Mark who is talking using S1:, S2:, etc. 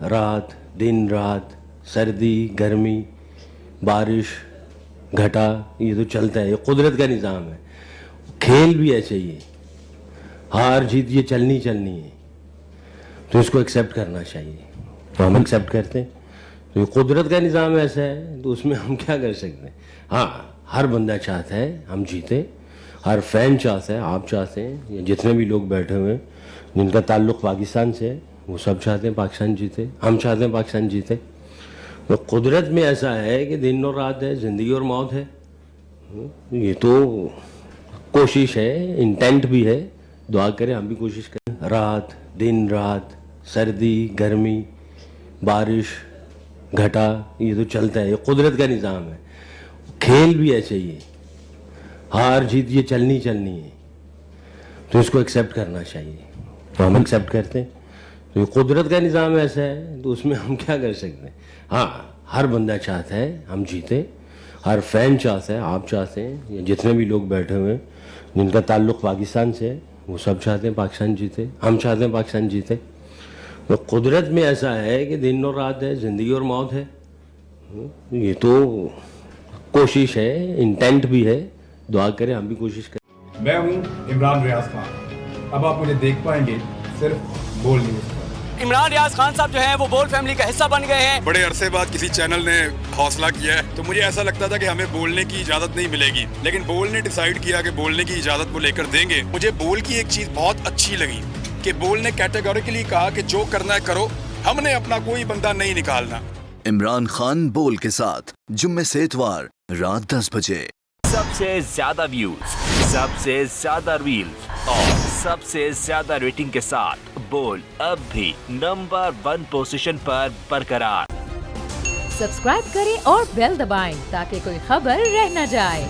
S1: رات دن رات سردی گرمی بارش گھٹا یہ تو چلتا ہے, یہ قدرت کا نظام ہے. کھیل بھی ایسے ہی ہے, ہار جیت یہ چلنی ہے, تو اس کو ایکسیپٹ کرنا چاہیے. تو ہم ایکسیپٹ کرتے ہیں. تو یہ قدرت کا نظام ایسا ہے, تو اس میں ہم کیا کر سکتے ہیں. ہاں ہر بندہ چاہتا ہے ہم جیتے, ہر فین چاہتا ہے, آپ چاہتے ہیں, یا جتنے بھی لوگ بیٹھے ہوئے ہیں جن کا تعلق پاکستان سے ہے وہ سب چاہتے ہیں پاکستان جیتے, ہم چاہتے ہیں پاکستان جیتے. تو قدرت میں ایسا ہے کہ دن اور رات ہے, زندگی اور موت ہے. یہ تو کوشش ہے, انٹینٹ بھی ہے, دعا کریں ہم بھی کوشش کریں. رات دن رات سردی گرمی بارش گھٹا یہ تو چلتا ہے, یہ قدرت کا نظام ہے. کھیل بھی ایسے ہی ہے, ہار جیت یہ چلنی ہے, تو اس کو ایکسیپٹ کرنا چاہیے. تو ہم ایکسیپٹ کرتے ہیں. تو یہ قدرت کا نظام ایسا ہے, تو اس میں ہم کیا کر سکتے ہیں. ہاں ہر بندہ چاہتا ہے ہم جیتے, ہر فین چاہتا ہے, آپ چاہتے ہیں, یا جتنے بھی لوگ بیٹھے ہوئے ہیں جن کا تعلق پاکستان سے ہے وہ سب چاہتے ہیں پاکستان جیتے, ہم چاہتے ہیں پاکستان جیتے. تو قدرت میں ایسا ہے کہ دن اور رات ہے, زندگی اور موت ہے. یہ تو کوشش ہے, انٹینٹ بھی ہے, دعا کریں ہم بھی کوشش کریں.
S2: میں ہوں عمران ریاض خان. اب آپ مجھے دیکھ پائیں گے صرف بول نیوز پر.
S3: عمران ریاض خان صاحب جو ہیں وہ بول فیملی کا حصہ بن گئے ہیں.
S4: بڑے عرصے بعد کسی چینل نے حوصلہ کیا ہے, تو مجھے ایسا لگتا تھا کہ ہمیں بولنے کی اجازت نہیں ملے گی, لیکن بول نے ڈیسائیڈ کیا کہ بولنے کی اجازت وہ لے کر دیں گے. مجھے بول کی ایک چیز بہت اچھی لگی کہ بول نے کیٹیگوریکلی کہا کہ جو کرنا ہے کرو, ہم نے اپنا کوئی بندہ نہیں نکالنا.
S5: عمران خان بول کے ساتھ جمعے سے اتوار رات 10 بجے.
S3: سب سے زیادہ ویوز, سب سے زیادہ ریلز اور سب سے زیادہ ریٹنگ کے ساتھ بول اب بھی نمبر 1 پوزیشن پر برقرار.
S6: سبسکرائب کریں اور بیل دبائیں تاکہ کوئی خبر رہ نہ جائے.